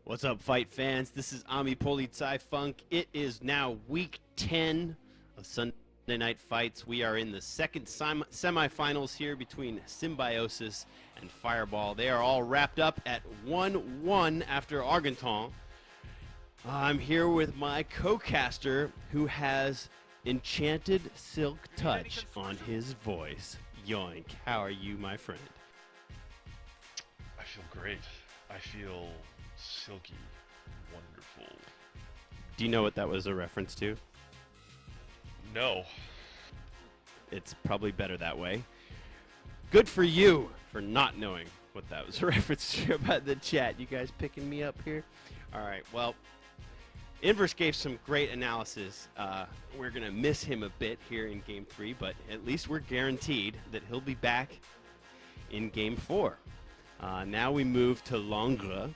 What's up, fight fans? This is AmiPolizeiFunk. It is now week 10 of Sunday Night Fights. We are in the second semifinals here between Symbiosis and Fir3ball. They are all wrapped up at 1-1 after Argenton. I'm here with my co-caster who has enchanted silk touch on his voice. Yoink. How are you, my friend? I feel great. I feel silky, wonderful. Do you know what that was a reference to? No. It's probably better that way. Good for you for not knowing what that was a reference to about the chat. You guys picking me up here? All right, well, Inverse gave some great analysis. We're going to miss him a bit here in Game 3, but at least we're guaranteed that he'll be back in Game 4. Now we move to Langres.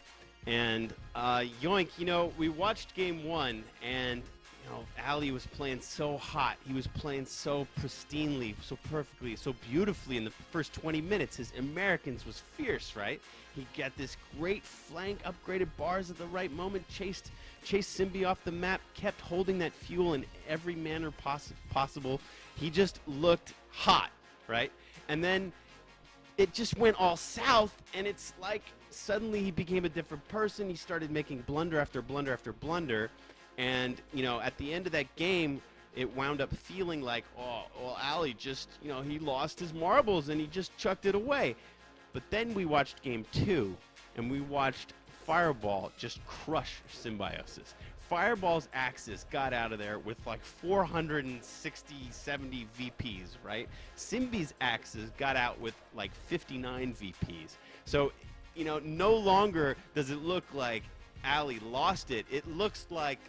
And Yoink, you know, we watched Game 1, and you know, Ali was playing so hot. He was playing so pristinely, so perfectly, so beautifully in the first 20 minutes. His Americans was fierce, right? He got this great flank, upgraded bars at the right moment, chased Symbi off the map, kept holding that fuel in every manner possible. He just looked hot, right? And then it just went all south, and it's like suddenly he became a different person. He started making blunder after blunder after blunder, and you know, at the end of that game, it wound up feeling like, oh, well, Ali just, you know, he lost his marbles and he just chucked it away. But then we watched Game 2, and we watched Fir3ball just crush Symbiosis. Fir3ball's axes got out of there with like 460, 70 VPs, right? Symbi's axes got out with like 59 VPs. So, you know, no longer does it look like Ali lost it. It looks like,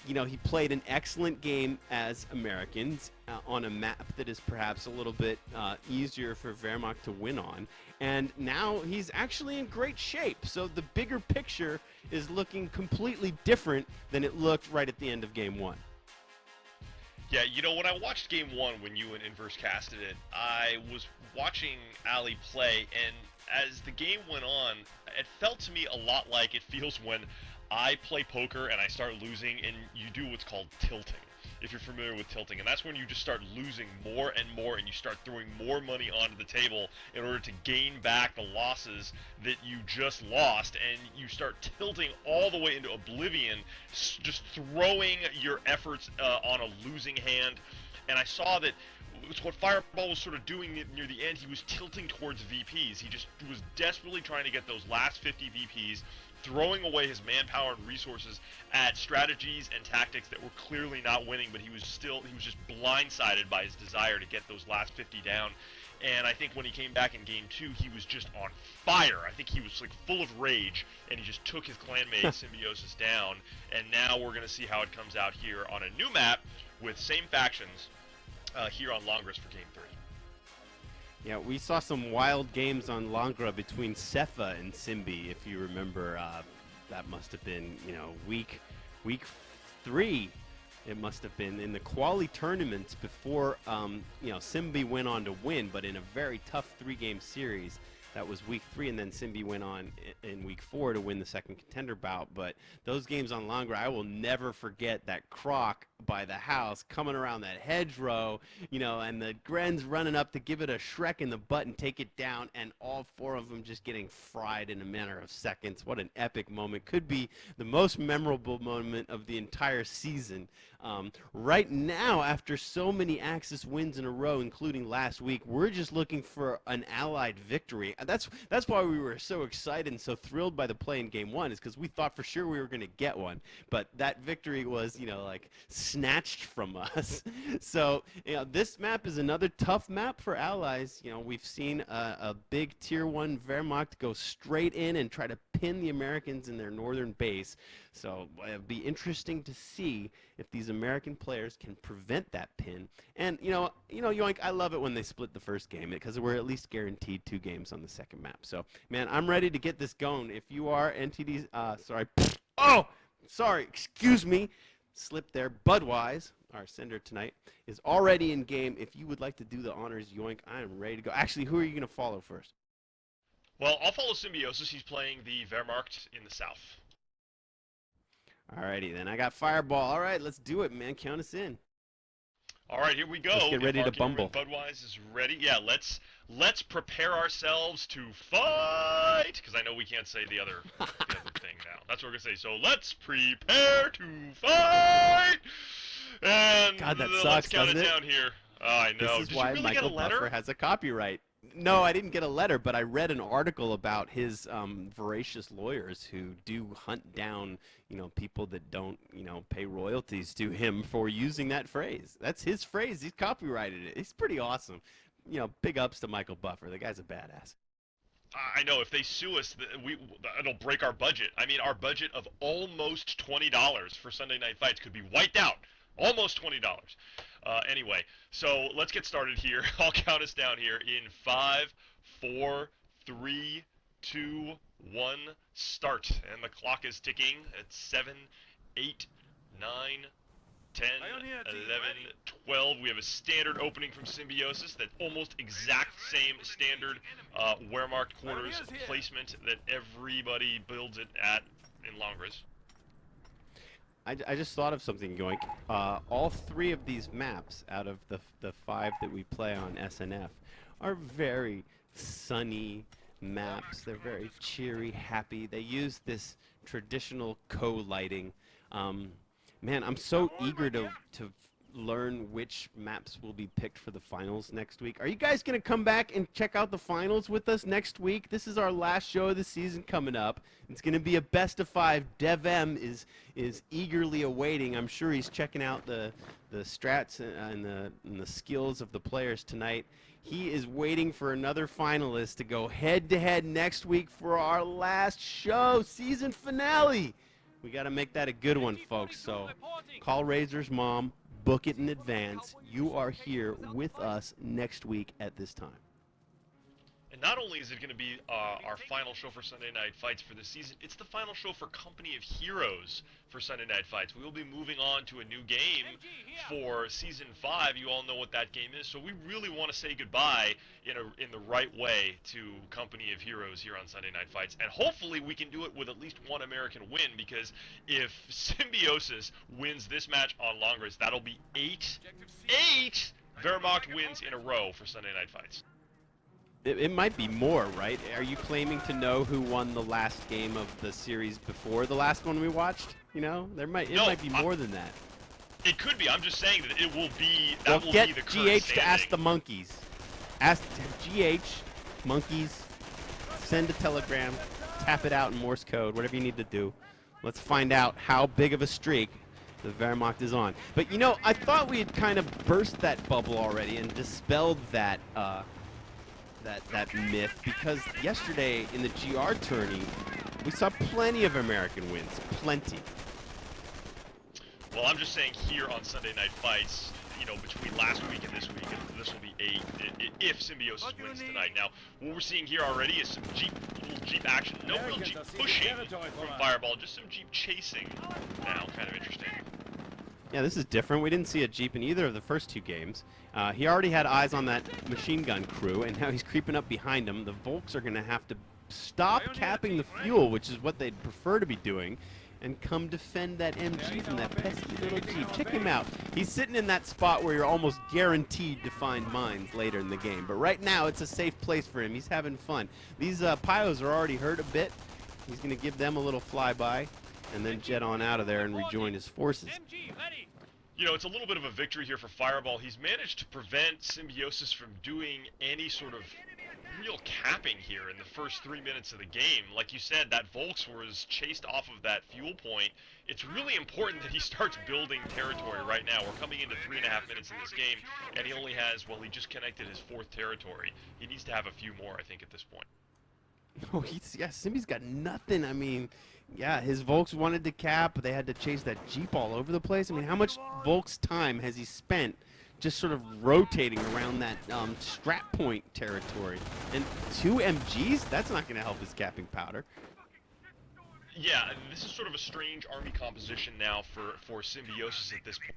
you know, he played an excellent game as Americans on a map that is perhaps a little bit easier for Wehrmacht to win on. And now he's actually in great shape. So the bigger picture is looking completely different than it looked right at the end of Game 1. Yeah, you know, when I watched Game 1 when you and Inverse casted it, I was watching Ali play, and as the game went on, it felt to me a lot like it feels when I play poker and I start losing and you do what's called tilting, if you're familiar with tilting. And that's when you just start losing more and more, and you start throwing more money onto the table in order to gain back the losses that you just lost, and you start tilting all the way into oblivion, just throwing your efforts on a losing hand. And I saw that it's what Fir3ball was sort of doing near the end. He was tilting towards VPs. He just was desperately trying to get those last 50 VPs, throwing away his manpower and resources at strategies and tactics that were clearly not winning, but he was just blindsided by his desire to get those last 50 down. And I think when he came back in Game 2, he was just on fire. I think he was like full of rage, and he just took his clanmate Symbiosis down. And now we're going to see how it comes out here on a new map with same factions here on Langres for Game 3. Yeah, we saw some wild games on Langres between Sefa and Symbi, if you remember. That must have been, you know, week 3. It must have been in the quali tournaments before, you know, Symbi went on to win, but in a very tough 3-game series. That was week 3, and then Symbi went on in week 4 to win the second contender bout. But those games on Langres, I will never forget that croc by the house coming around that hedgerow, you know, and the Grens running up to give it a Shrek in the butt and take it down, and all 4 of them just getting fried in a matter of seconds. What an epic moment. Could be the most memorable moment of the entire season. Right now, after so many Axis wins in a row, including last week, we're just looking for an allied victory. That's why we were so excited and so thrilled by the play in Game 1, is because we thought for sure we were going to get one. But that victory was, you know, like snatched from us. So, you know, this map is another tough map for allies. You know, we've seen a big Tier 1 Wehrmacht go straight in and try to pin the Americans in their northern base. So it'll be interesting to see if these American players can prevent that pin. And you know, Yoink, I love it when they split the first game, because we're at least guaranteed 2 games on the second map. So, man, I'm ready to get this going. If you are NTD's, sorry, oh, sorry, excuse me, slipped there. Budwise, our sender tonight, is already in game. If you would like to do the honors, Yoink, I am ready to go. Actually, who are you going to follow first? Well, I'll follow Symbiosis. He's playing the Wehrmacht in the south. Alrighty then. I got Fireball. All right, let's do it, man. Count us in. All right, here we go. Let's get ready to Mark Ingram bumble. and Budwise is ready. Yeah, let's prepare ourselves to fight. Because I know we can't say the other thing now. That's what we're gonna say. So let's prepare to fight. And God, that let's sucks, count doesn't it it? down here. I know. This is Did why you really Michael get a letter? Buffer has a copyright. No, I didn't get a letter, but I read an article about his voracious lawyers who do hunt down, people that don't, pay royalties to him for using that phrase. That's his phrase. He's copyrighted it. He's pretty awesome. Big ups to Michael Buffer. The guy's a badass. I know. If they sue us, it'll break our budget. I mean, our budget of almost $20 for Sunday Night Fights could be wiped out. Almost $20. Anyway, so let's get started here. I'll count us down here in 5, 4, 3, 2, 1, start. And the clock is ticking at 7, 8, 9, 10, 11, 12. We have a standard opening from Symbiosis, that almost exact same standard Wehrmacht quarters placement that everybody builds it at in Longres. I just thought of something, Yoink. All three of these maps out of the 5 that we play on SNF are very sunny maps. They're very cheery, happy. They use this traditional co-lighting. Man, I'm so eager to learn which maps will be picked for the finals next week. Are you guys going to come back and check out the finals with us next week? This is our last show of the season coming up. It's going to be a best of 5. Dev M is eagerly awaiting. I'm sure he's checking out the strats and the skills of the players tonight. He is waiting for another finalist to go head-to-head next week for our last show, season finale. We got to make that a good one, folks. So call Razor's mom. Book it in advance. You are here with us next week at this time. And not only is it going to be our final show for Sunday Night Fights for the season, it's the final show for Company of Heroes for Sunday Night Fights. We will be moving on to a new game for Season 5. You all know what that game is, so we really want to say goodbye in the right way to Company of Heroes here on Sunday Night Fights. And hopefully we can do it with at least one American win, because if Symbiosis wins this match on Longres, that'll be 8 Wehrmacht wins in a row for Sunday Night Fights. It might be more, right? Are you claiming to know who won the last game of the series before the last one we watched? It might be more than that. It could be. I'm just saying that it will be. Well, That will get be the current GH standing. to ask the monkeys. Ask GH, monkeys, send a telegram, tap it out in Morse code, whatever you need to do. Let's find out how big of a streak the Wehrmacht is on. But I thought we had kind of burst that bubble already and dispelled that that myth, because yesterday in the GR tourney we saw plenty of American wins. Plenty. Well, I'm just saying here on Sunday Night Fights, between last week and this week, this will be 8 if Symbiosis wins tonight. Now, what we're seeing here already is some little Jeep action. No real Jeep pushing from Fir3ball, just some Jeep chasing now. Kind of interesting. Yeah, this is different. We didn't see a Jeep in either of the first 2 games. He already had eyes on that machine gun crew, and now he's creeping up behind him. The Volks are going to have to stop capping the fuel, which is what they'd prefer to be doing, and come defend that MG from that pesky little Jeep. Check him out. He's sitting in that spot where you're almost guaranteed to find mines later in the game. But right now, it's a safe place for him. He's having fun. These Pyos are already hurt a bit. He's going to give them a little flyby and then jet on out of there and rejoin his forces. It's a little bit of a victory here for Fir3ball. He's managed to prevent Symbiosis from doing any sort of real capping here in the first 3 minutes of the game. Like you said, that Volks was chased off of that fuel point. It's really important that he starts building territory right now. We're coming into 3.5 minutes in this game, and he only has, he just connected his 4th territory. He needs to have a few more, I think, at this point. Oh, Simby's got nothing. I mean, yeah, his Volks wanted to cap. They had to chase that Jeep all over the place. I mean, how much Volks time has he spent just sort of rotating around that strat point territory? And 2 MGs? That's not going to help his capping powder. Yeah, this is sort of a strange army composition now for Symbiosis at this point.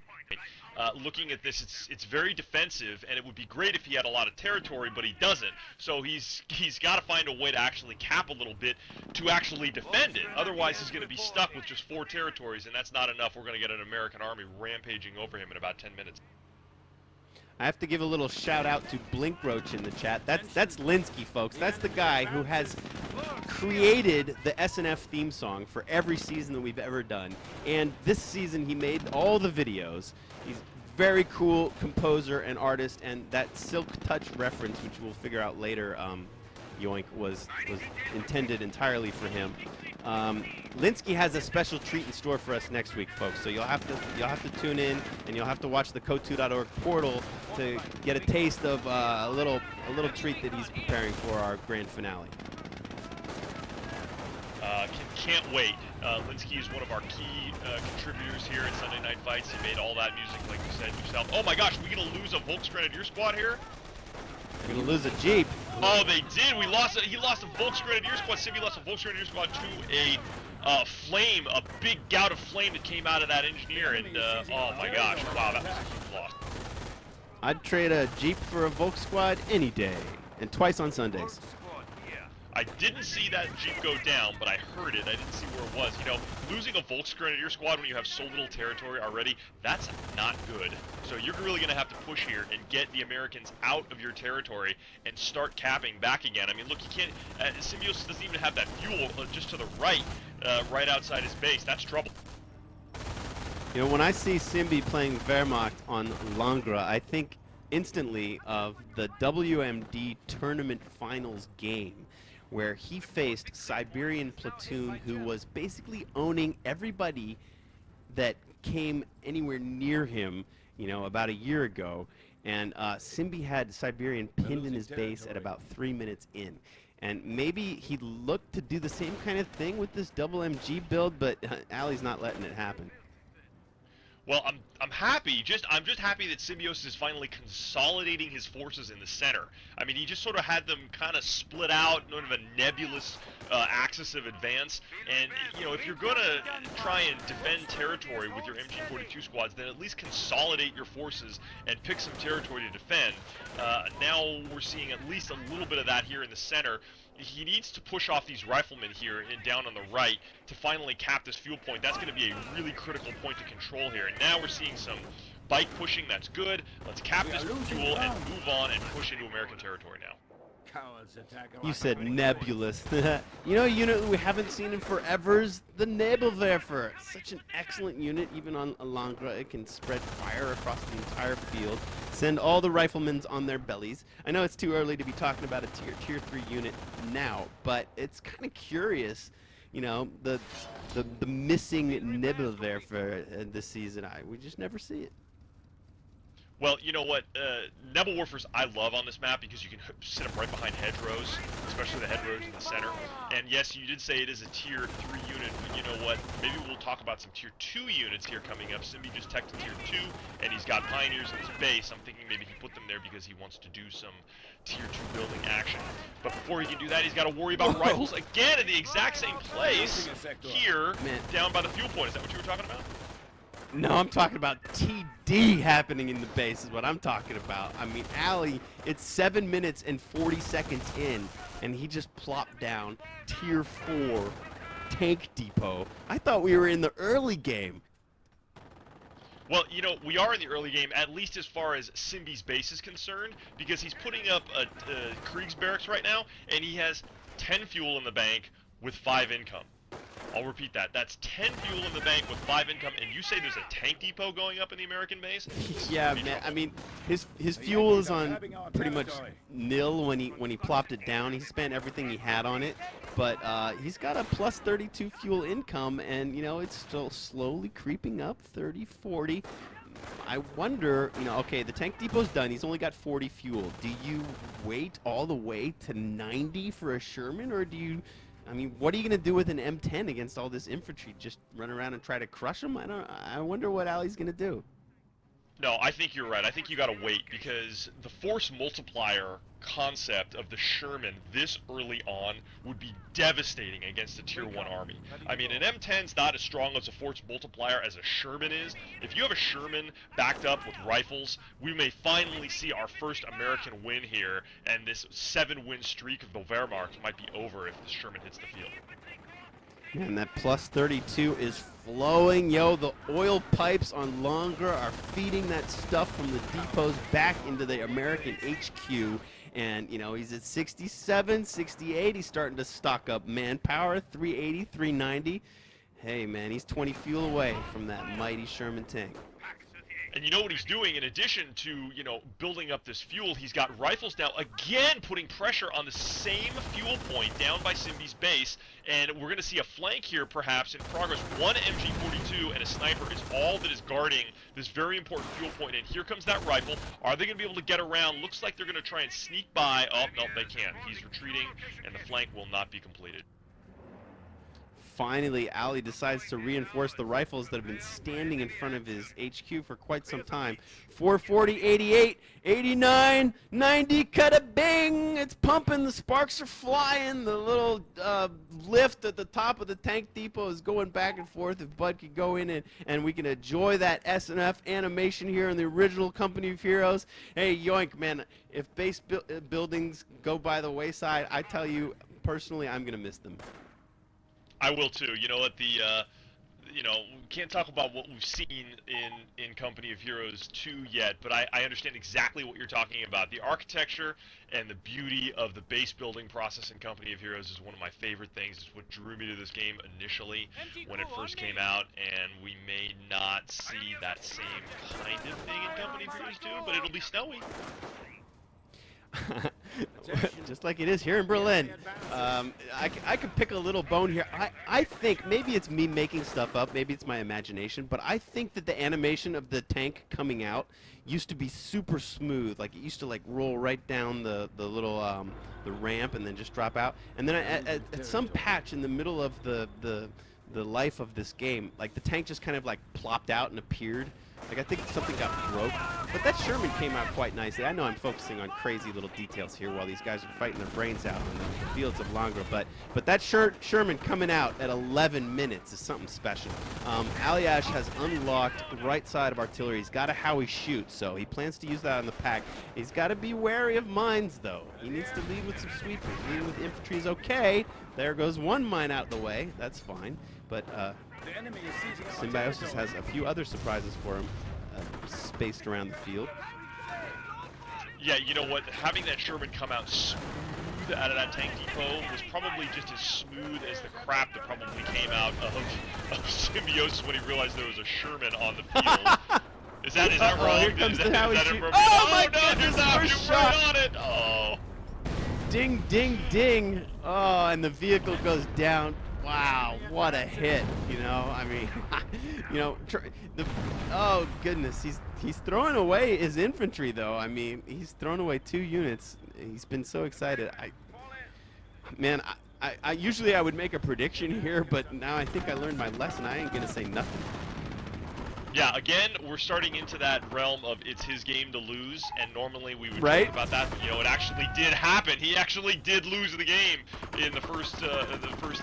Looking at this, it's very defensive, and it would be great if he had a lot of territory, but he doesn't. So he's got to find a way to actually cap a little bit to actually defend it. Otherwise, he's going to be stuck with just 4 territories, and that's not enough. We're going to get an American army rampaging over him in about 10 minutes. I have to give a little shout out to Blink Roach in the chat. That's Linsky, folks. That's the guy who has created the SNF theme song for every season that we've ever done. And this season he made all the videos. He's very cool composer and artist, and that Silk Touch reference, which we'll figure out later, Yoink, was intended entirely for him. Linsky has a special treat in store for us next week, folks. So you'll have to tune in, and you'll have to watch the Kotu.org portal to get a taste of a little treat that he's preparing for our grand finale. Can't wait. Linsky is one of our key contributors here at Sunday Night Fights. He made all that music, like you said yourself. Oh my gosh, are we gonna lose a Volksgrenadier squad here? We're gonna lose a Jeep. Oh, they did. He lost a Volksgrenadier squad. Symbi lost a Volksgrenadier squad to a flame, a big gout of flame that came out of that engineer. And oh my gosh, wow, that was a huge loss. I'd trade a Jeep for a Volk squad any day, and twice on Sundays. I didn't see that Jeep go down, but I heard it. I didn't see where it was. You know, losing a Volksgrenadier squad when you have so little territory already, that's not good. So you're really going to have to push here and get the Americans out of your territory and start capping back again. I mean, look, you can't... Symbiosis doesn't even have that fuel just to the right, right outside his base. That's trouble. You know, when I see Symbi playing Wehrmacht on Langres, I think instantly of the WMD Tournament Finals game, where he faced Siberian Platoon, who was basically owning everybody that came anywhere near him, you know, about a year ago. And Symbi had Siberian pinned in his base at about 3 minutes in. And maybe he looked to do the same kind of thing with this double MG build, but Ali's not letting it happen. Well, I'm happy. I'm just happy that Symbiosis is finally consolidating his forces in the center. I mean, he just sort of had them kind of split out, sort of a nebulous axis of advance. And you know, if you're gonna try and defend territory with your MG42 squads, then at least consolidate your forces and pick some territory to defend. Now we're seeing at least a little bit of that here in the center. He needs to push off these riflemen here and down on the right to finally cap this fuel point. That's going to be a really critical point to control here. And now we're seeing some bike pushing. That's good. Let's cap this fuel and move on and push into American territory now. You said nebulous. You know, a unit we haven't seen in forever is the Nebelwerfer. Such an excellent unit, even on Langres. It can spread fire across the entire field, send all the riflemen on their bellies. I know it's too early to be talking about a tier 3 unit now, but it's kind of curious, you know, the missing Nebelwerfer this season. We just never see it. Well, you know what, Nebelwerfers I love on this map because you can sit them right behind hedgerows, especially the hedgerows in the center. And yes, you did say it is a tier 3 unit, but you know what, maybe we'll talk about some tier 2 units here coming up. Symbi just teched to tier 2, and he's got pioneers in his base. I'm thinking maybe he put them there because he wants to do some tier 2 building action. But before he can do that, he's got to worry about rifles again in the exact same place here, down by the fuel point. Is that what you were talking about? No, I'm talking about TD happening in the base is what I'm talking about. I mean, Ali, it's 7 minutes and 40 seconds in, and he just plopped down tier 4 tank depot. I thought we were in the early game. Well, you know, we are in the early game, at least as far as Symbi's base is concerned, because he's putting up a Krieg's barracks right now, and he has 10 fuel in the bank with 5 income. I'll repeat that. That's 10 fuel in the bank with 5 income, and you say there's a tank depot going up in the American base? Yeah, man. I mean, his fuel is on pretty much nil when he plopped it down. He spent everything he had on it, but he's got a plus 32 fuel income, and you know it's still slowly creeping up, 30, 40. I wonder, you know, okay, the tank depot's done. He's only got 40 fuel. Do you wait all the way to 90 for a Sherman, or do you? I mean, what are you going to do with an M10 against all this infantry? Just run around and try to crush them? I wonder what Ali's going to do. No, I think you're right. I think you gotta wait because the force multiplier concept of the Sherman this early on would be devastating against a tier 1 army. I mean, an M10's not as strong as a force multiplier as a Sherman is. If you have a Sherman backed up with rifles, we may finally see our first American win here, and this 7-win streak of the Wehrmacht might be over if the Sherman hits the field. And that plus 32 is flowing. Yo, the oil pipes on Longer are feeding that stuff from the depots back into the American HQ. And, you know, he's at 67, 68. He's starting to stock up manpower, 380, 390. Hey, man, he's 20 fuel away from that mighty Sherman tank. And you know what he's doing? In addition to, you know, building up this fuel, he's got rifles now, again putting pressure on the same fuel point down by Symbi's base. And we're going to see a flank here, perhaps, in progress. One MG42 and a sniper is all that is guarding this very important fuel point. And here comes that rifle. Are they going to be able to get around? Looks like they're going to try and sneak by. Oh, no, they can't. He's retreating, and the flank will not be completed. Finally, Ali decides to reinforce the rifles that have been standing in front of his HQ for quite some time. 440, 88, 89, 90, cut-a-bing! It's pumping, the sparks are flying, the little lift at the top of the tank depot is going back and forth. If Bud could go in and we can enjoy that SNF animation here in the original Company of Heroes. Hey, Yoink, man, if base buildings go by the wayside, I tell you, personally, I'm going to miss them. I will too. You know, we can't talk about what we've seen in Company of Heroes 2 yet, but I understand exactly what you're talking about. The architecture and the beauty of the base building process in Company of Heroes is one of my favorite things. It's what drew me to this game initially when it first came out, and we may not see that same kind of thing in Company of Heroes 2, but it'll be snowy. Just like it is here in Berlin. I could pick a little bone here. I think maybe it's me making stuff up, maybe it's my imagination, but I think that the animation of the tank coming out used to be super smooth. Like it used to like roll right down the little the ramp and then just drop out. And then at some patch in the middle of the life of this game, like the tank just kind of like plopped out and appeared. Like I think something got broke, but that Sherman came out quite nicely. I know I'm focusing on crazy little details here while these guys are fighting their brains out in the fields of Langro, but that Sherman coming out at 11 minutes is something special. Aliash has unlocked the right side of artillery. He's got a how he shoots, so he plans to use that on the pack. He's got to be wary of mines, though. He needs to lead with some sweepers. Leading with infantry is okay. There goes one mine out the way. That's fine, but Symbiosis has a few other surprises for him, spaced around the field. Yeah, you know what? Having that Sherman come out smooth out of that tank depot was probably just as smooth as the crap that probably came out of Symbiosis when he realized there was a Sherman on the field. Is that wrong? Here comes the Howie shoot. Oh my no, goodness, there's Howie first right shot. on it! Oh. Ding, ding, ding. Oh, and the vehicle goes down. Wow, what a hit, you know, I mean, you know, oh goodness, he's throwing away his infantry though. I mean, he's thrown away 2 units. He's been so excited. I usually I would make a prediction here, but now I think I learned my lesson. I ain't gonna say nothing. Yeah, again, we're starting into that realm of it's his game to lose, and normally we would Right? talk about that, but you know, it actually did happen. He actually did lose the game in the first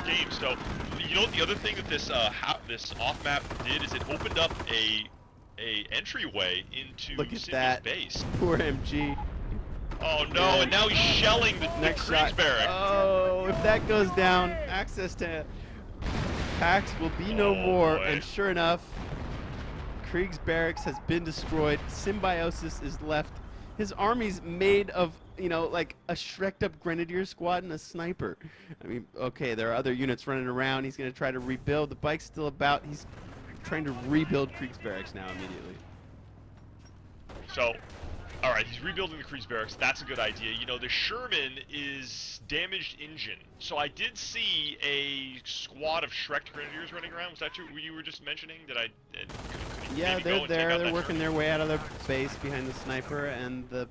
game. So, you know, the other thing that this off map did is it opened up a entryway into Symbi's base. Poor MG. Oh no, and now he's shelling the Next shot. barrack. Oh, if that goes down, access to packs will be no more, boy. and sure enough, Krieg's barracks has been destroyed. Symbiosis is left. His army's made of, you know, like a shreked up grenadier squad and a sniper. I mean, okay, there are other units running around. He's going to try to rebuild. The bike's still about. He's trying to rebuild Krieg's barracks now immediately. So, all right, he's rebuilding the Krieg's barracks. That's a good idea. You know, the Sherman is damaged engine. So I did see a squad of Shreked Grenadiers running around. Was that what you were just mentioning? Yeah, they're there. They're working their way out of their base behind the sniper and the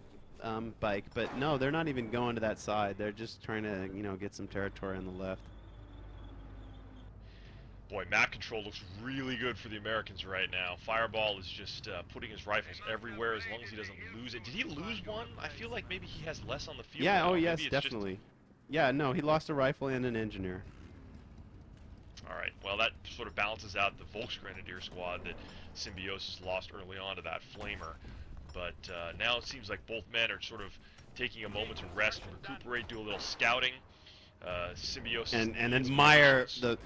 bike. But no, they're not even going to that side. They're just trying to, you know, get some territory on the left. Boy, map control looks really good for the Americans right now. Fir3ball is just putting his rifles everywhere as long as he doesn't lose it. Did he lose one? I feel like maybe he has less on the field Yeah, now. oh yes, Maybe it's definitely. Yeah, no, he lost a rifle and an engineer. All right, well, that sort of balances out the Volksgrenadier squad that Symbiosis lost early on to that Flamer. But now it seems like both men are sort of taking a moment to rest and recuperate, do a little scouting. Symbiosis And needs admire munitions.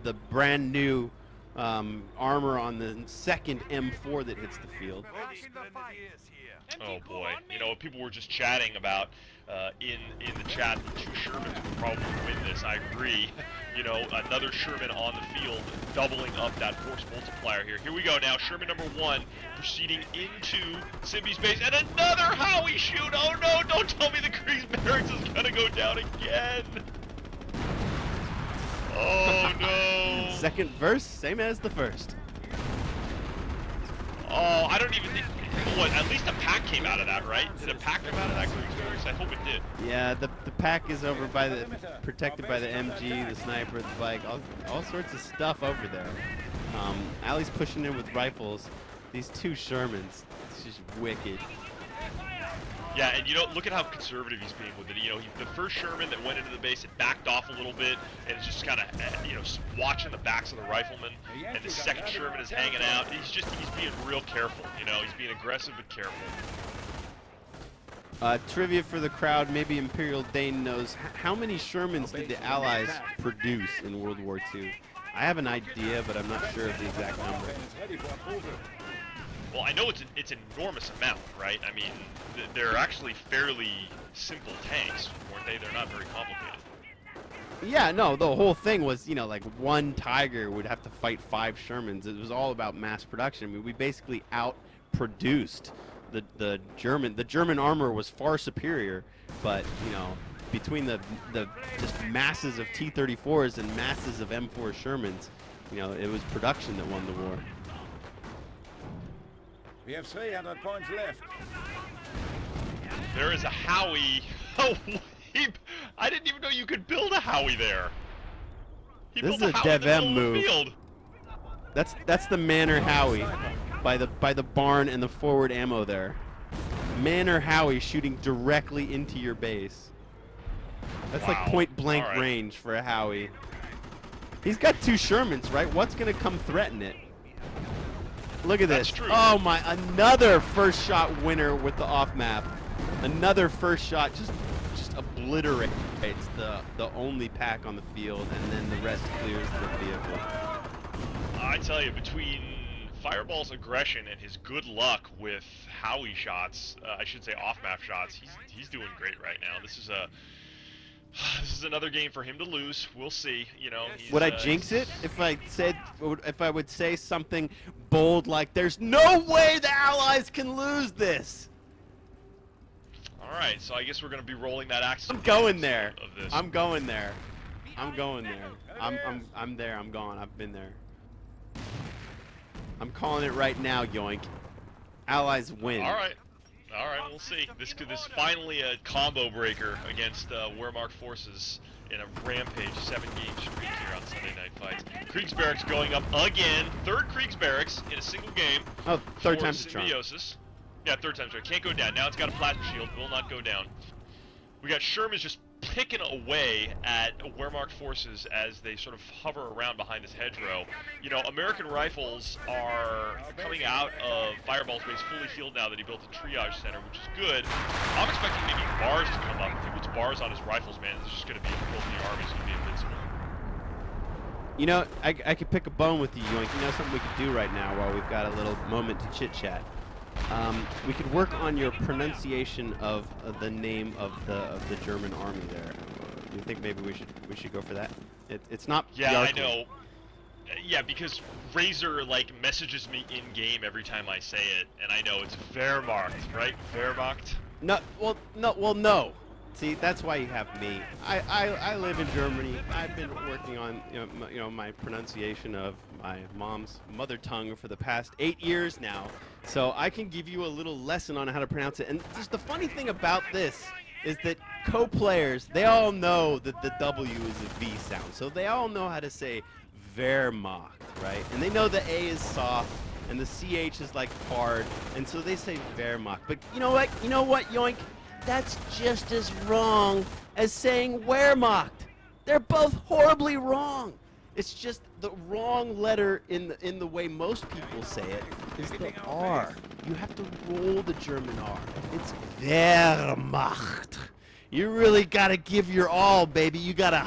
the brand new armor on the second M4 that hits the field. Oh boy, you know, people were just chatting about in the chat the two Shermans would probably win this. I agree. You know, another Sherman on the field, doubling up that force multiplier here. Here we go now. Sherman number 1 proceeding into Symbi's base, and another Howie shoot. Oh no! Don't tell me the Kriegsbarracks is gonna go down again. Oh no! Second verse, same as the first. Oh, I don't even think. What? At least a pack came out of that, right? Did a pack come out of that Kriegsbarracks? I hope it did. Yeah, the pack is over by the protected by the MG, the sniper, the bike, all sorts of stuff over there. Ali's pushing in with rifles. These two Shermans, it's just wicked. Yeah, and you know, look at how conservative he's being with it. You know, the first Sherman that went into the base, it backed off a little bit, and it's just kind of, you know, watching the backs of the riflemen. And the second Sherman is hanging out. He's being real careful. You know, he's being aggressive but careful. Trivia for the crowd, maybe Imperial Dane knows, how many Shermans did the Allies produce in World War II? I have an idea, but I'm not sure of the exact number. Well, I know it's an enormous amount, right? I mean, they're actually fairly simple tanks, weren't they? They're not very complicated. Yeah, no, the whole thing was, you know, like one Tiger would have to fight 5 Shermans. It was all about mass production. I mean, we basically outproduced the German armor was far superior, but, you know, between the just masses of T-34s and masses of M4 Shermans, you know, it was production that won the war. We have 300 points left. There is a Howie. Oh, I didn't even know you could build a Howie there. This is a Dev M move. That's the Manor Howie by the barn and the forward ammo there. Manor Howie shooting directly into your base. That's Wow. like point blank All right. range for a Howie. He's got 2 Shermans, right? What's gonna come threaten it? Look at this. That's true. Oh my, another first shot winner with the off map. Another first shot just obliterates the only pack on the field, and then the rest clears the vehicle. I tell you, between Fir3ball's aggression and his good luck with Howie shots, I should say off-map shots, he's doing great right now. This is another game for him to lose. We'll see. You know. Would I jinx it if I would say something bold like, "There's no way the Allies can lose this"? All right, so I guess we're gonna be rolling that axe. I'm going there. Of this. I'm going there. I'm going there. I'm there. I'm gone. I've been there. I'm calling it right now, Yoink. Allies win. All right, we'll see. This is finally a combo breaker against Wehrmacht forces in a rampage 7-game streak here on Sunday Night Fights. Kriegsbarracks going up again. 3rd Kriegsbarracks in a single game. Oh, third for time's the charm. Symbiosis. Yeah, 3rd time's right. Can't go down. Now it's got a plasma shield. Will not go down. We got Sherman just picking away at Wehrmacht forces as they sort of hover around behind this hedgerow. You know, American rifles are coming out of Fir3ball's base fully fielded now that he built a triage center, which is good. I'm expecting maybe bars to come up. If he puts bars on his rifles, man, it's just going to be a filthy army. It's going to be invincible. You know, I could pick a bone with you, Yoink. You know something we could do right now while we've got a little moment to chit-chat? We could work on your pronunciation of the name of the German army there. Do you think maybe we should go for that? It's not. Yeah, Yarkle. I know. Yeah, because Razor like messages me in game every time I say it, and I know it's Wehrmacht, right? Wehrmacht. No, no. See, that's why you have me. I live in Germany. I've been working on my pronunciation of my mom's mother tongue for the past 8 years now. So I can give you a little lesson on how to pronounce it. And just the funny thing about this is that co-players, they all know that the W is a V sound, so they all know how to say Wehrmacht, right? And they know the A is soft and the CH is like hard, and so they say Wehrmacht. But you know what? You know what, Yoink? That's just as wrong as saying Wehrmacht. They're both horribly wrong. It's just the wrong letter in the way most people say it is the R. You have to roll the German R. It's Wehrmacht. You really gotta give your all, baby. You gotta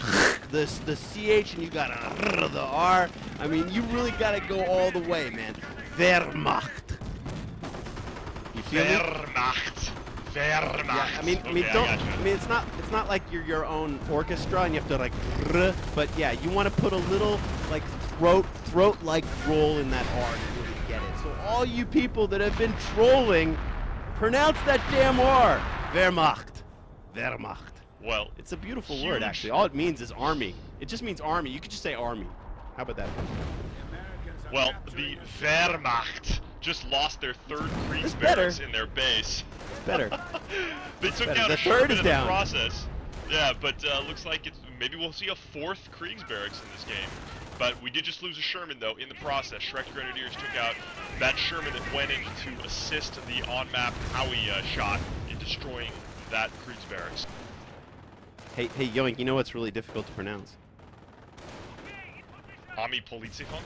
the CH and you gotta the R. I mean, you really gotta go all the way, man. Wehrmacht. You feel me? Wehrmacht. Wehrmacht. Yeah, I mean, Okay, don't. gotcha. I mean, it's not like you're your own orchestra and you have to like. But yeah, you want to put a little like throat like roll in that R to really get it. So all you people that have been trolling, pronounce that damn R. Wehrmacht. Wehrmacht. Well, It's a beautiful Huge. word, actually. All it means is army. It just means army. You could just say army. How about that? well, the Wehrmacht just lost their third It's better. Kriegsbarracks in their base. It's better. They took better. down The a third Sherman is in down. the process. Yeah, but looks like maybe we'll see a fourth Kriegsbarracks in this game. But we did just lose a Sherman, though, in the process. Shrek's Grenadiers took out that Sherman that went in to assist the on-map Howie shot in destroying that Kriegsbarracks. Hey, Yoink, you know what's really difficult to pronounce? AmiPolizeiFunk?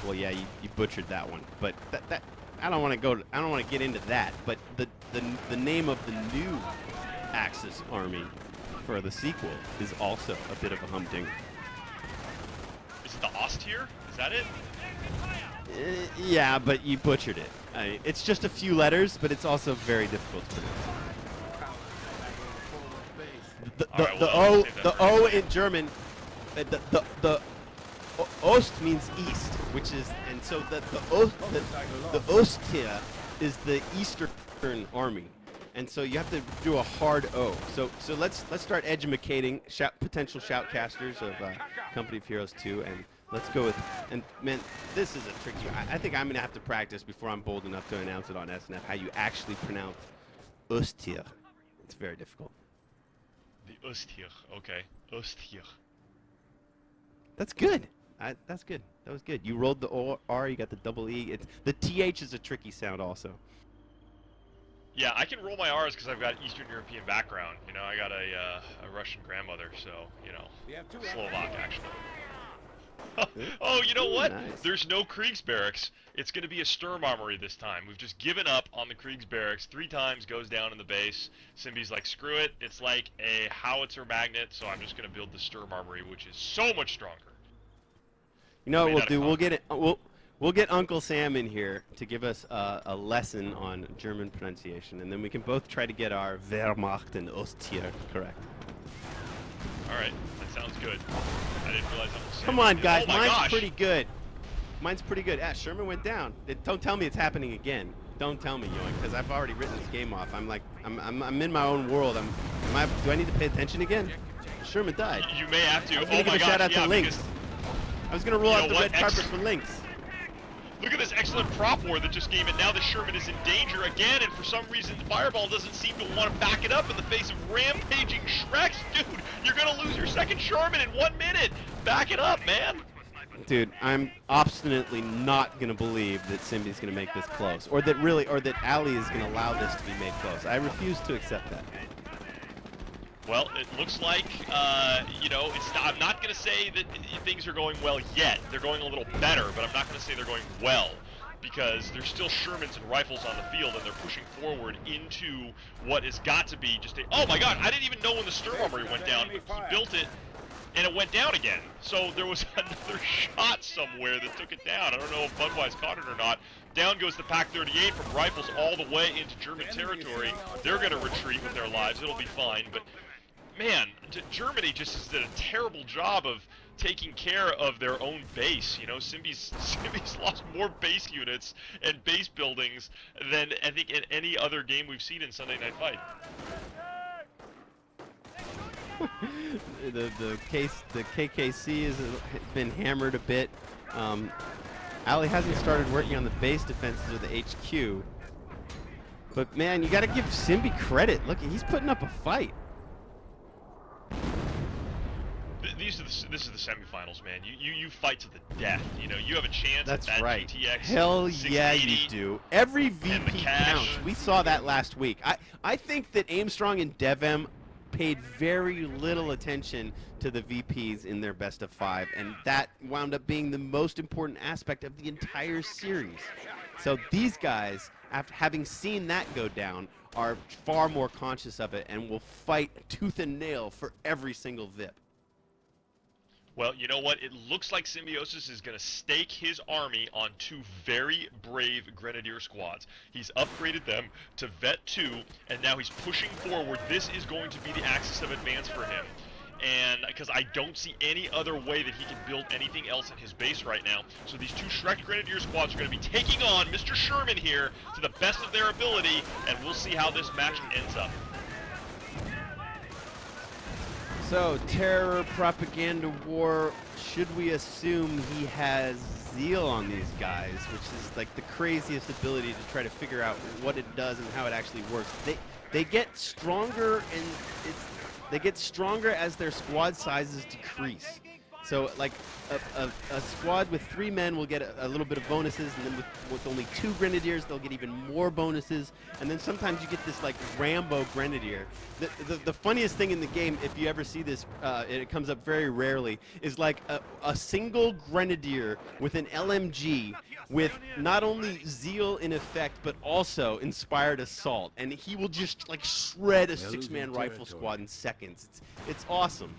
Well, yeah, you butchered that one, but that I don't want to get into that. But the name of the new Axis army for the sequel is also a bit of a humdinger. Is it the Ostier? Is that it? Yeah, but you butchered it. It's just a few letters, but it's also very difficult to pronounce. Alright, The well, I'll O save that the for O later. in German, the Ost means east, which is, and so the Ostier is the Eastern Army, and so you have to do a hard O. So let's start educating potential shoutcasters of Company of Heroes 2, and let's go with, and man, this is a tricky one. I think I'm gonna have to practice before I'm bold enough to announce it on SNF how you actually pronounce Ostier. It's very difficult. The Ostier. Okay. Ostier. That's good. That's good. That was good. You rolled the R, you got the double E. The TH is a tricky sound also. Yeah, I can roll my R's because I've got Eastern European background. You know, I got a Russian grandmother, so, you know, Slovak, actually. Oh, you know what? Nice. There's no Kriegsbarracks. It's going to be a Sturmarmory this time. We've just given up on the Kriegsbarracks 3 times, goes down in the base. Symbi's like, screw it. It's like a howitzer magnet, so I'm just going to build the Sturmarmory, which is so much stronger. You know what Made we'll out of do? concrete. We'll get Uncle Sam in here to give us a lesson on German pronunciation, and then we can both try to get our Wehrmacht and Ostier correct. Alright, that sounds good. I didn't realize Uncle Sam Come on, did- guys. Oh my Mine's gosh. pretty good. Mine's pretty good. Ah, Sherman went down. Don't tell me it's happening again. Don't tell me, Yoink, because I've already written this game off. I'm in my own world. Do I need to pay attention again? Sherman died. You may have to. I was Oh gonna give my a gosh, shout out yeah, to Lynx. because I was gonna roll You out know the what? red carpet for Lynx. look at this excellent prop war that just came in. Now the Sherman is in danger again, and for some reason Fireball doesn't seem to want to back it up in the face of rampaging Shreks. Dude, you're gonna lose your second Sherman in 1 minute. Back it up, man. Dude, I'm obstinately not gonna believe that Symbi's gonna make this close, or that Ali is gonna allow this to be made close. I refuse to accept that. Well, it looks like, you know, I'm not going to say that things are going well yet. They're going a little better, but I'm not going to say they're going well, because there's still Shermans and rifles on the field, and they're pushing forward into what has got to be just a... Oh my god, I didn't even know when the Sturmarmory went down, but he built it, and it went down again. So there was another shot somewhere that took it down. I don't know if Budwise caught it or not. Down goes the Pak-38 from rifles all the way into German territory. They're going to retreat with their lives. It'll be fine, but... Man, Germany just did a terrible job of taking care of their own base. You know, Symbi's lost more base units and base buildings than I think in any other game we've seen in Sunday Night Fight. the KKC has been hammered a bit. Ali hasn't started working on the base defenses of the HQ. But man, you got to give Symbi credit. Look, he's putting up a fight. This is the semifinals, man. You fight to the death. You know, you have a chance That's at that right. GTX Hell yeah, you 680. do. Every the VP cash. counts. We saw that last week. I think that Aimstrong and DevM paid very little attention to the VPs in their best of 5, and that wound up being the most important aspect of the entire series. So these guys, after having seen that go down, are far more conscious of it and will fight tooth and nail for every single VIP. Well, you know what? It looks like Symbiosis is going to stake his army on 2 very brave Grenadier squads. He's upgraded them to Vet 2, and now he's pushing forward. This is going to be the axis of advance for him. And because I don't see any other way that he can build anything else in his base right now. So these 2 Shrek Grenadier squads are going to be taking on Mr. Sherman here to the best of their ability, and we'll see how this match ends up. So, terror, propaganda war, should we assume he has zeal on these guys, which is like the craziest ability to try to figure out what it does and how it actually works. They get stronger, and they get stronger as their squad sizes decrease. So like a squad with 3 men will get a little bit of bonuses, and then with only 2 Grenadiers, they'll get even more bonuses. And then sometimes you get this like Rambo Grenadier. The funniest thing in the game, if you ever see this, it comes up very rarely, is like a single Grenadier with an LMG with not only zeal in effect, but also inspired assault. And he will just like shred a 6-man rifle squad in seconds. It's awesome.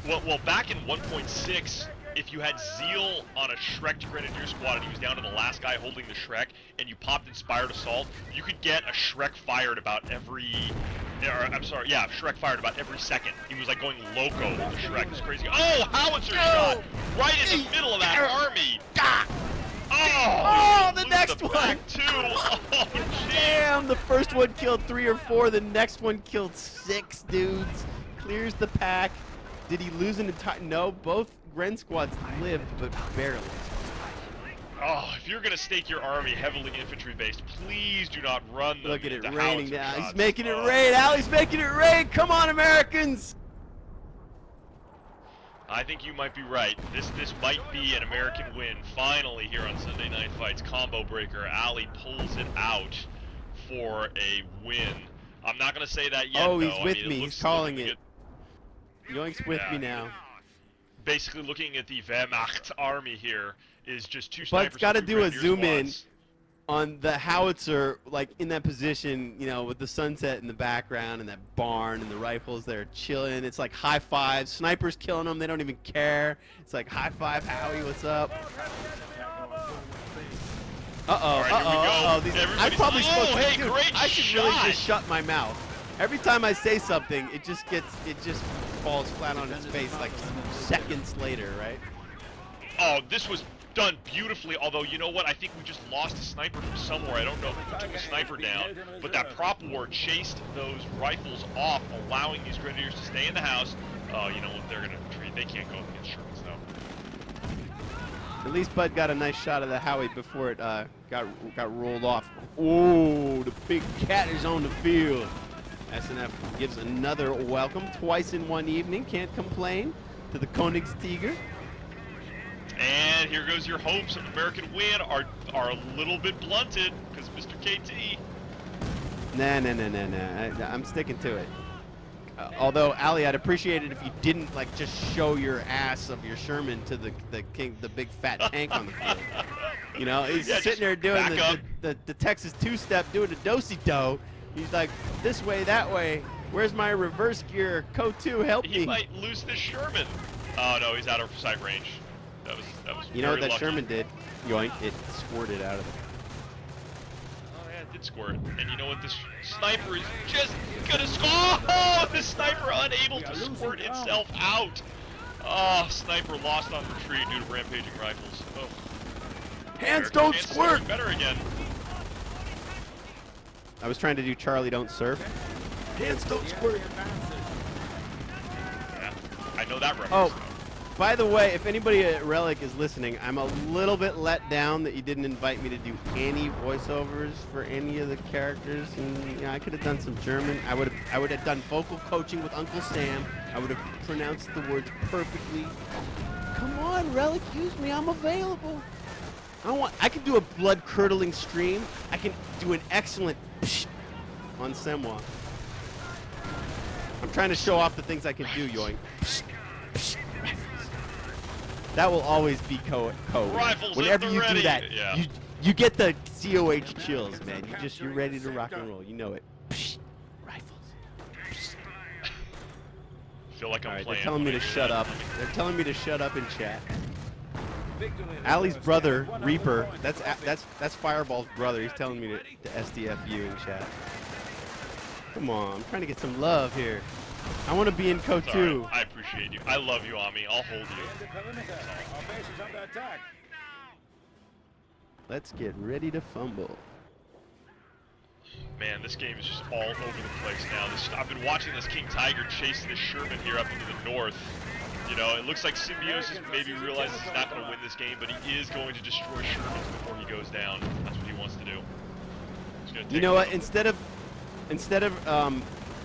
Well, back in 1.6, if you had Zeal on a Shrek Grenadier squad and he was down to the last guy holding the Shrek, and you popped Inspired Assault, you could get a Shrek fired about every... Shrek fired about every second. He was like going loco with the Shrek. It's crazy. Oh, howitzer shot! Right in the middle of that army! Oh, the next one! Too. Oh, damn, the first one killed 3 or 4, the next one killed 6 dudes. Clears the pack. Did he lose an entire... No, both Gren squads lived, but barely. Oh, if you're going to stake your army heavily infantry-based, please do not run them. Look at it into raining now. howitzer He's shots. making it rain. Ali's making it rain. Come on, Americans! I think you might be right. This might be an American win. Finally, here on Sunday Night Fights, Combo Breaker. Ali pulls it out for a win. I'm not going to say that yet, Oh, though. he's with me. He's calling it. Yoink's with me now. Basically, looking at the Wehrmacht army here is just 2 Bud's snipers. got to and 2 do a Grenadier zoom in squads. on the howitzer, like in that position, you know, with the sunset in the background and that barn and the rifles there chilling. It's like high five. Snipers killing them. They don't even care. It's like high five, Howie. What's up? All right, here we go. These, I'm Everybody's- probably supposed to. hey, Dude, great I should really shot. just shut my mouth. Every time I say something, it just falls flat on its face like seconds later, right? Oh, this was done beautifully, although, you know what? I think we just lost a sniper from somewhere. I don't know who took a sniper down, but that prop war chased those rifles off, allowing these Grenadiers to stay in the house. You know what? They're going to retreat. They can't go against Shermans, though. At least Bud got a nice shot of the Howie before it got rolled off. Oh, the big cat is on the field. SNF gives another welcome twice in one evening. Can't complain to the Königstiger. And here goes your hopes of American win are a little bit blunted because Mr. KT. Nah. I'm sticking to it. Although, Ali, I'd appreciate it if you didn't like just show your ass of your Sherman to the big fat tank on the field. You know, he's sitting there doing the Texas two-step, doing the do-si-do. He's like, this way, that way. Where's my reverse gear? Code 2, help me. He might lose this Sherman. Oh no, he's out of sight range. That was You know what very that lucky. Sherman did? Yoink, it squirted out of it. Oh yeah, it did squirt. And you know what? This sniper is just gonna score. Oh, the sniper unable to squirt itself out. Oh, sniper lost on retreat due to rampaging rifles. Oh. Hands don't squirt! Better again. I was trying to do Charlie Don't Surf. Hands don't squirt. Yeah, I know that reference. Oh, By the way, if anybody at Relic is listening, I'm a little bit let down that you didn't invite me to do any voiceovers for any of the characters. And I could have done some German. I would have done vocal coaching with Uncle Sam. I would have pronounced the words perfectly. Come on, Relic, use me. I'm available. I can do a blood-curdling stream. I can do an excellent psh on Semwa. I'm trying to show off the things I can do, Yoink. Psh, psh. That will always be code. Rifles Whenever at the you ready. do that, Yeah. you get the COH chills, man. You're ready to rock and roll. You know it. Psh, rifles. Psh. Feel like I'm All right, playing. they're telling me to shut up. They're telling me to shut up in chat. Ali's brother, Reaper, that's Fir3ball's brother. He's telling me to SDFU in chat. Come on, I'm trying to get some love here. I want to be in code 2. I appreciate you. I love you, Ami. I'll hold you. Our base is under attack. Let's get ready to fumble. Man, this game is just all over the place now. I've been watching this King Tiger chase this Sherman here up into the north. You know, it looks like Symbiosis maybe realizes he's not going to win this game, but he is going to destroy Sherman before he goes down. That's what he wants to do. He's gonna You know what? Instead of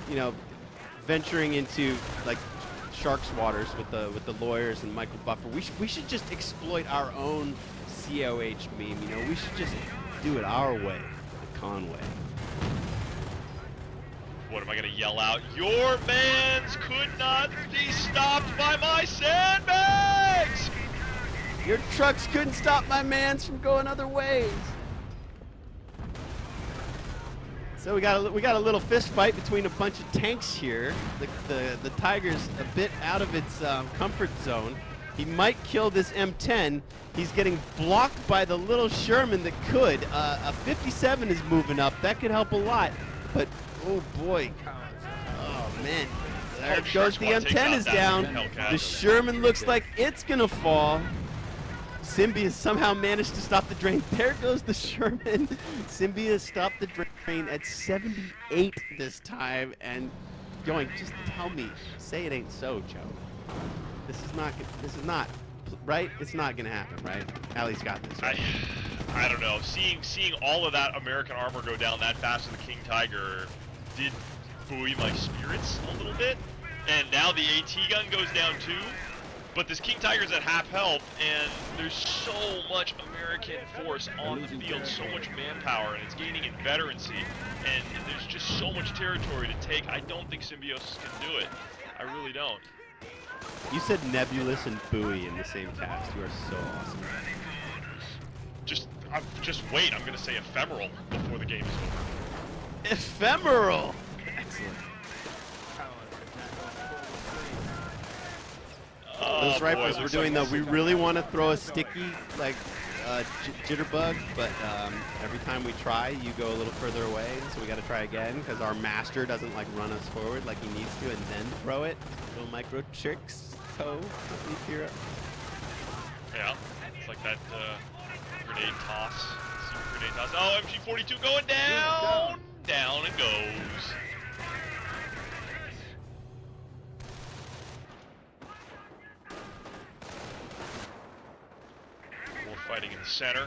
you know, venturing into like Shark's waters with the lawyers and Michael Buffer, we should just exploit our own COH meme. You know, we should just do it our way, the Conway. What am I going to yell out? Your mans could not be stopped by my sandbags! Your trucks couldn't stop my mans from going other ways. So we got a little fist fight between a bunch of tanks here. The Tiger's a bit out of its comfort zone. He might kill this M10. He's getting blocked by the little Sherman that could. A 57 is moving up. That could help a lot. But oh boy, oh man, there it goes. The M10 is down. The Sherman looks like it's gonna fall. Symbiosis somehow managed to stop the drain. There goes the Sherman. Symbiosis stopped the drain at 78 this time. And Yoink, just tell me, say it ain't so, Joe. This is not, right? It's not gonna happen, right? Ali's got this. Right? I don't know. Seeing all of that American armor go down that fast with the King Tiger did buoy my spirits a little bit. And now the AT gun goes down too. But this King Tiger's at half health, and there's so much American force on the field, so much manpower, and it's gaining in veterancy, and there's just so much territory to take. I don't think Symbiosis can do it. I really don't. You said Nebulous and Buoy in the same cast. You are so awesome. Just wait. I'm gonna say ephemeral before the game is over. Ephemeral. Excellent. Those rifles we're doing though, we really want to throw a sticky like jitterbug, but every time we try, you go a little further away, so we got to try again because our master doesn't like run us forward like he needs to and then throw it. Little micro tricks, hero. Yeah, it's like that grenade toss, super grenade toss. Oh, MG42 going down, down it goes. Fighting in the center.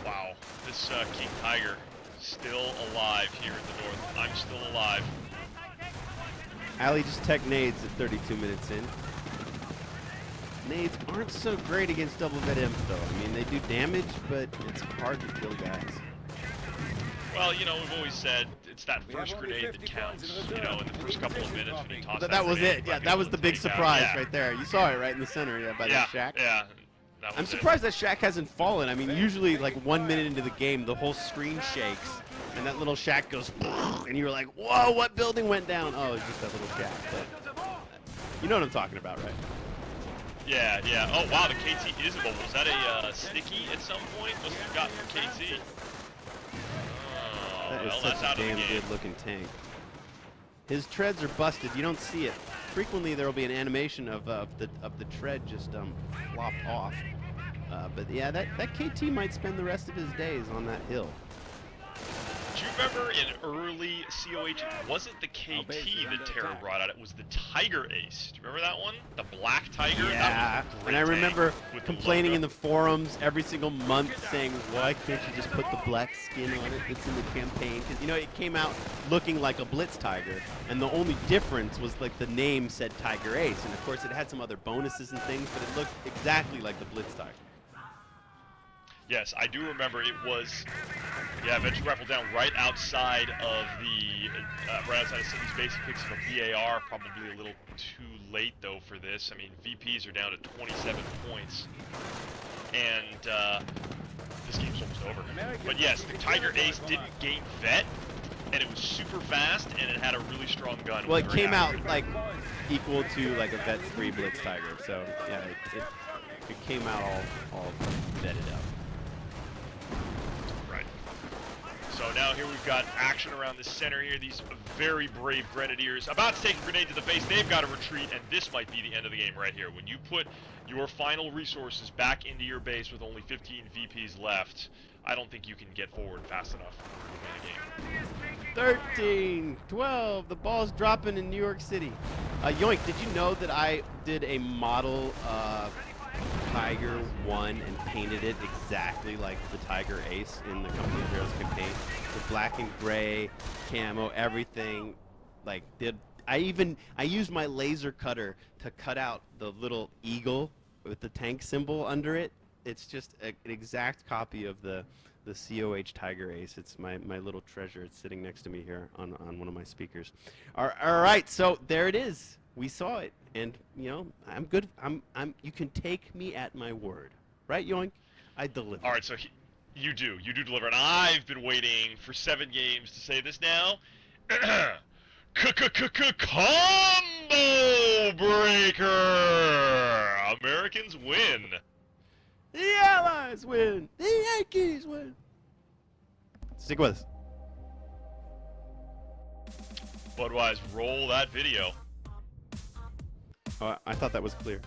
Wow, this King Tiger still alive here in the north. I'm still alive. Ali just tech nades at 32 minutes in. Nades aren't so great against double vet imp though. I mean, they do damage, but it's hard to kill guys. Well, you know, we've always said it's that first grenade that counts, you know, in the first couple of minutes when you toss that was grenade, it. Yeah, that was the big surprise right there. You saw it right in the center, by that shack. Yeah. I'm surprised that shack hasn't fallen. I mean, usually like 1 minute into the game, the whole screen shakes, and that little shack goes, and you're like, whoa, what building went down? Oh, it's just that little shack. But you know what I'm talking about, right? Yeah. Oh, wow, the KT is immobile. Was that a sticky at some point? Must have gotten from KT. That is such a damn good-looking tank. His treads are busted. You don't see it. Frequently, there will be an animation of the tread just flopped off. But yeah, that KT might spend the rest of his days on that hill. Do you remember in early COH, it wasn't the KT that Terra brought out, it was the Tiger Ace. Do you remember that one? The Black Tiger? Yeah, That was a and I great remember tank with the complaining logo. in the forums every single month saying, why can't you just put the black skin on it that's in the campaign? Because, you know, it came out looking like a Blitz Tiger, and the only difference was, like, the name said Tiger Ace, and of course it had some other bonuses and things, but it looked exactly like the Blitz Tiger. Yes, I do remember it was, yeah, Venture Rifle down right outside of the, right outside of Cindy's basic picks of a BAR, probably a little too late though for this. I mean, VPs are down to 27 points, and this game's almost over. But yes, the Tiger Ace didn't gain vet, and it was super fast, and it had a really strong gun. Well, it Very came out, accurate. like, equal to, like, a Vet 3 Blitz Tiger, so, yeah, it came out all vetted up. Right. So now here we've got action around the center here. These very brave Grenadiers about to take a grenade to the face. They've got to retreat, and this might be the end of the game right here. When you put your final resources back into your base with only 15 VPs left, I don't think you can get forward fast enough to win the game. 13, 12, the ball's dropping in New York City. Yoink, did you know that I did a model Tiger 1 and painted it exactly like the Tiger Ace in the Company of Heroes campaign? The black and gray, camo, everything. Like, I used my laser cutter to cut out the little eagle with the tank symbol under it. It's just an exact copy of the COH Tiger Ace. It's my little treasure. It's sitting next to me here on one of my speakers. All right, so there it is. We saw it, and you know, I'm good. You can take me at my word, right, Yoink? I deliver. All right, so you do deliver, and I've been waiting for 7 games to say this now. Combo breaker! Americans win. The Allies win. The Yankees win. Stick with us. Budwise, roll that video. Oh, I thought that was clear.